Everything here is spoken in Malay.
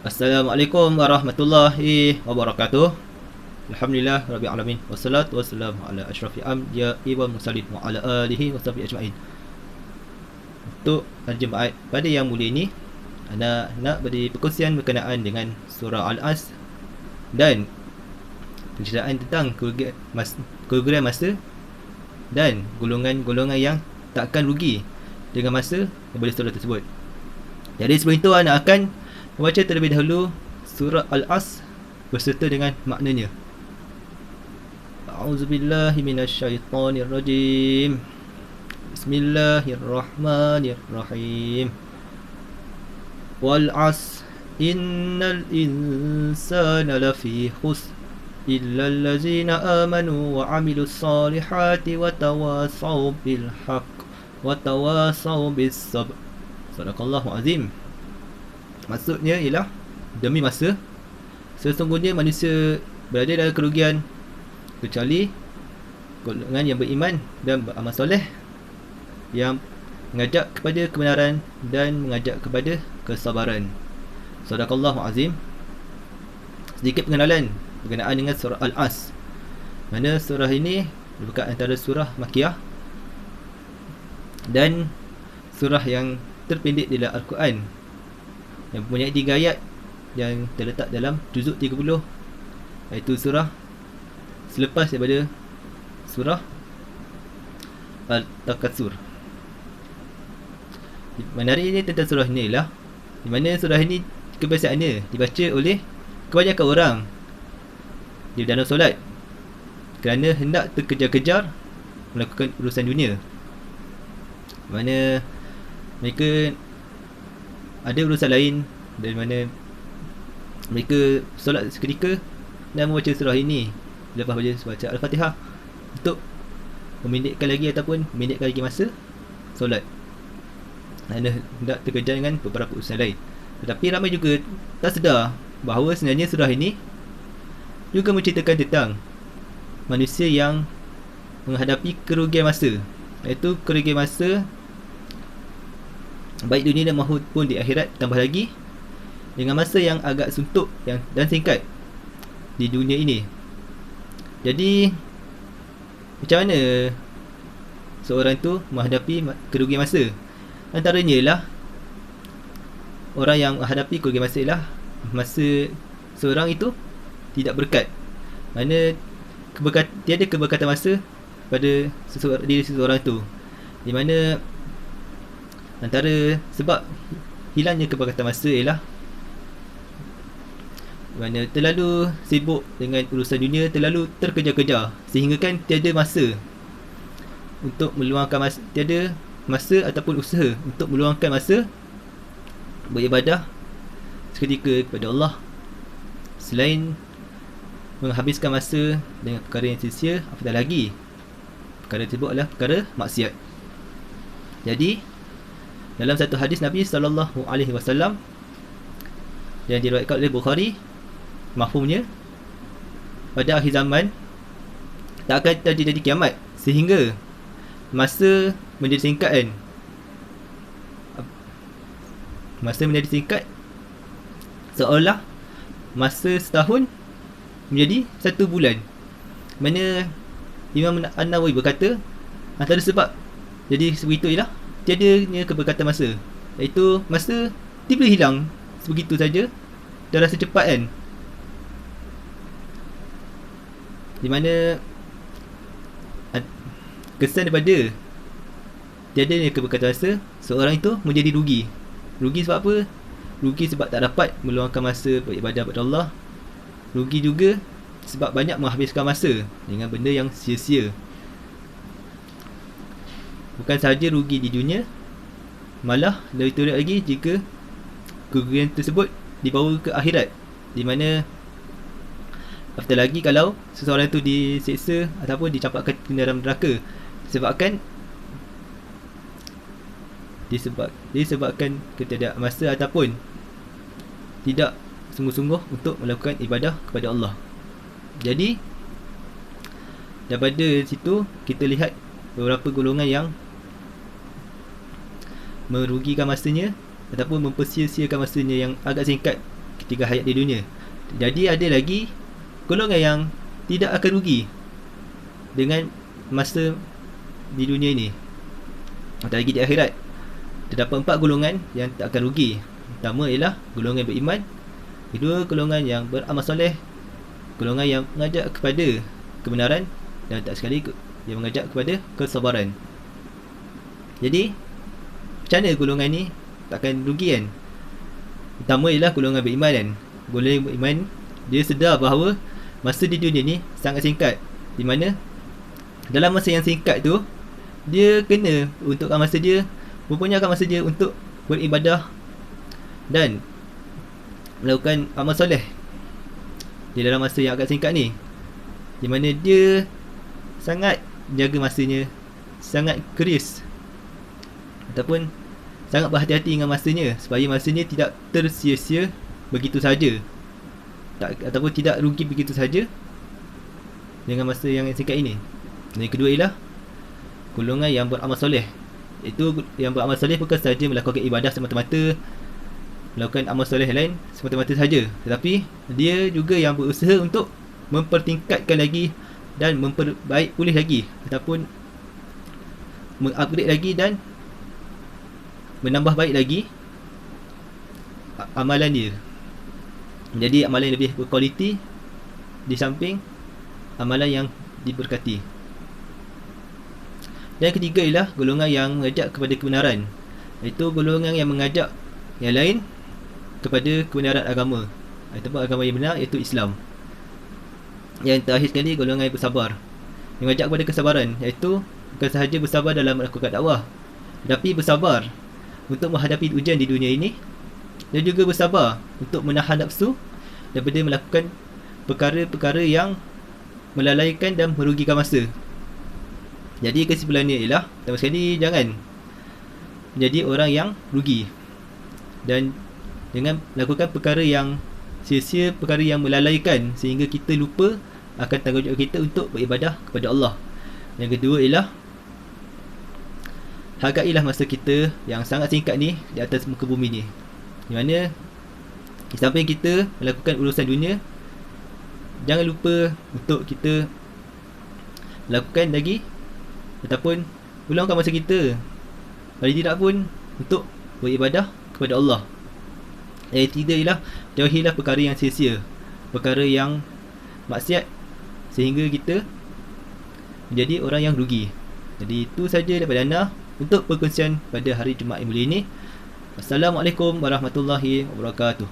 Assalamualaikum warahmatullahi wabarakatuh. Alhamdulillah rabbil alamin wassalatu wassalamu ala asyrafil anbiya'i wal mursalin wa ala alihi washabihi ajmain. Untuk jemaat pada yang mulia ini, anda nak beri perkongsian berkenaan dengan surah Al-As dan penceritaan tentang kerugian masa dan golongan-golongan yang tak akan rugi dengan masa daripada surah tersebut. Jadi sebelum itu anda akan membaca terlebih dahulu surah Al-As berserta dengan maknanya. A'udzubillahi minasyaitonirrajim. Bismillahirrahmanirrahim. Wal 'asr innal insana lafi khusr illa allazina amanu wa 'amilus solihati wa tawasaw bil haqq wa tawasaw bis sabr. Sadaqallahu azim. Maksudnya ialah demi masa, sesungguhnya manusia berada dalam kerugian kecuali golongan yang beriman dan beramal soleh, yang mengajak kepada kebenaran dan mengajak kepada kesabaran. Sadaqallahu azim. Sedikit pengenalan berkenaan dengan surah Al-As. Mana surah ini merupakan antara surah Makkiyah dan surah yang terpendek dalam Al-Quran, yang mempunyai 3 ayat yang terletak dalam juzuk 30, iaitu surah selepas daripada surah Al-Takatsur. Menarik ini tentang surah ini ialah di mana surah ini kebiasaannya dibaca oleh kebanyakan orang di dalam solat kerana hendak terkejar-kejar melakukan urusan dunia, mana mereka ada urusan lain dari mana mereka solat seketika dan membaca surah ini lepas baca Al-Fatihah untuk memendekkan lagi ataupun memendekkan lagi masa solat, kerana hendak terkejar dengan beberapa urusan lain. Tetapi ramai juga tak sedar bahawa sebenarnya surah ini juga menceritakan tentang manusia yang menghadapi kerugian masa, iaitu kerugian masa baik dunia dan maupun di akhirat, tambah lagi dengan masa yang agak suntuk dan singkat di dunia ini. Jadi macam mana seorang itu menghadapi kerugian masa? Antaranya ialah orang yang menghadapi kerugian masa ialah masa seorang itu tidak berkat, mana tiada keberkatan masa pada diri seseorang itu, di mana antara sebab hilangnya keberkatan masa ialah mana terlalu sibuk dengan urusan dunia, terlalu terkejar-kejar sehingga kan tiada masa untuk meluangkan masa, tiada masa ataupun usaha untuk meluangkan masa beribadah seketika kepada Allah, selain menghabiskan masa dengan perkara yang sia-sia, apatah lagi perkara tersebut adalah perkara maksiat. Jadi dalam satu hadis Nabi SAW yang diriwayatkan oleh Bukhari, mafhumnya pada akhir zaman tak akan terjadi kiamat sehingga masa menjadi singkat kan. Masa menjadi singkat seolah masa setahun menjadi 1 bulan. Mana Imam An-Nawawi berkata antara sebab jadi sebegitu ialah tiadanya keberkatan masa, iaitu masa tiba hilang sebegitu saja dan rasa cepat kan, di mana kesan daripada tiadanya keberkatan masa, seorang itu menjadi rugi. Rugi sebab apa? Rugi sebab tak dapat meluangkan masa beribadah kepada Allah. Rugi juga sebab banyak menghabiskan masa dengan benda yang sia-sia. Bukan sahaja rugi di dunia, malah lebih teruk lagi jika kerugian tersebut dibawa ke akhirat, di mana apatah lagi kalau seseorang itu diseksa ataupun dicampakkan ke dalam neraka disebabkan ketiadaan masa ataupun tidak sungguh-sungguh untuk melakukan ibadah kepada Allah. Jadi daripada situ kita lihat beberapa golongan yang merugikan masanya ataupun mempersia-siakan masanya yang agak singkat 3 hayat di dunia. Jadi ada lagi golongan yang tidak akan rugi dengan masa di dunia ini, atau lagi di akhirat. Terdapat 4 golongan yang tak akan rugi. Pertama ialah golongan beriman, kedua golongan yang beramal soleh, golongan yang mengajak kepada kebenaran, dan tak sekali yang mengajak kepada kesabaran. Jadi macam mana golongan ni takkan rugi kan? Pertama ialah golongan beriman kan. Golongan beriman, dia sedar bahawa masa di dunia ni sangat singkat, di mana dalam masa yang singkat tu dia kena untukkan masa dia, mempunyaikan masa dia untuk beribadah dan melakukan amal soleh di dalam masa yang agak singkat ni, di mana dia sangat jaga masanya, sangat keris ataupun sangat berhati-hati dengan masanya, supaya masanya tidak tersia-sia begitu saja, ataupun tidak rugi begitu saja dengan masa yang singkat ini. Dan yang kedua ialah golongan yang beramal soleh. Itu yang beramal soleh bukan sahaja melakukan ibadah semata-mata, melakukan amal soleh lain semata-mata saja, tetapi dia juga yang berusaha untuk mempertingkatkan lagi dan memperbaik pulih lagi, ataupun mengupgrade lagi dan menambah baik lagi amalan dia, menjadi amalan yang lebih berkualiti di samping amalan yang diberkati. Dan ketiga ialah golongan yang mengajak kepada kebenaran, iaitu golongan yang mengajak yang lain kepada kebenaran agama, ataupun agama yang benar, iaitu Islam. Yang terakhir sekali, golongan yang bersabar, yang mengajak kepada kesabaran, iaitu bukan sahaja bersabar dalam melakukan dakwah, tetapi bersabar untuk menghadapi ujian di dunia ini, dan juga bersabar untuk menahan nafsu daripada melakukan perkara-perkara yang melalaikan dan merugikan masa. Jadi kesimpulannya ialah, pertama sekali, jangan menjadi orang yang rugi dan dengan melakukan perkara yang sia-sia, perkara yang melalaikan sehingga kita lupa akan tanggungjawab kita untuk beribadah kepada Allah. Yang kedua ialah, hargailah masa kita yang sangat singkat ni di atas muka bumi ni, di mana di samping kita melakukan urusan dunia, jangan lupa untuk kita lakukan lagi ataupun luangkan masa kita, paling tidak pun, untuk beribadah kepada Allah. Yang ketiga ialah, jauhilah perkara yang sia-sia, perkara yang maksiat, sehingga kita menjadi orang yang rugi. Jadi itu saja daripada anda untuk perkongsian pada hari Jumaat yang mulia ini. Assalamualaikum warahmatullahi wabarakatuh.